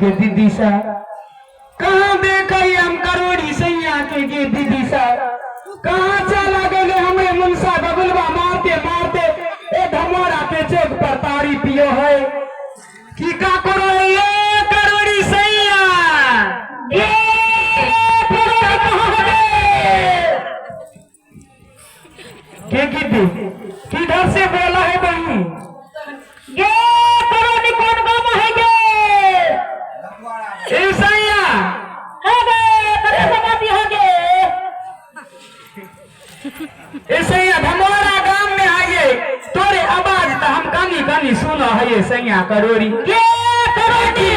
गे दीदी सा कहाँ देखा हम करोड़ी सैया के गे दीदी सा कहाँ चला गए हमें मुंसा बबुलवा मारते मारते ए धमोरा पे चौक पर तारी पियो है कि का करो ये करोड़ी सैया ये के किधर से बोला है बहनी ये करोड़ी कौन गाँव है ये सैया है सैया धमोरा गांव में आइए तोरे आवाज तो हम कानी कानी सुनो है ये सैया करोड़ी ये करोड़ी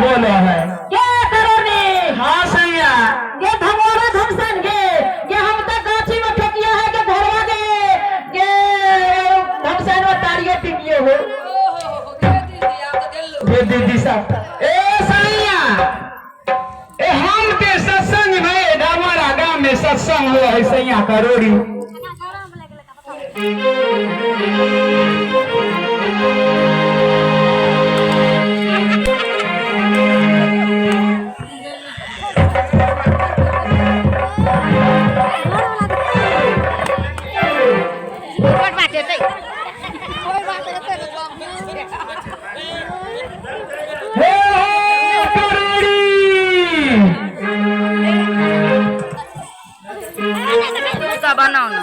बोलो है ये करोड़ी हाँ सैया ये धमोरा धमसन गे ये हम तक गाछी में फेंकिया है के धरवा गे ये धमसन में तारियो टिकियो हो ये दीदी साहब ए सैया ए हम के सत्संग में हमारा गांव में सत्संग हुआ है सैया करोड़ी बनाओ ना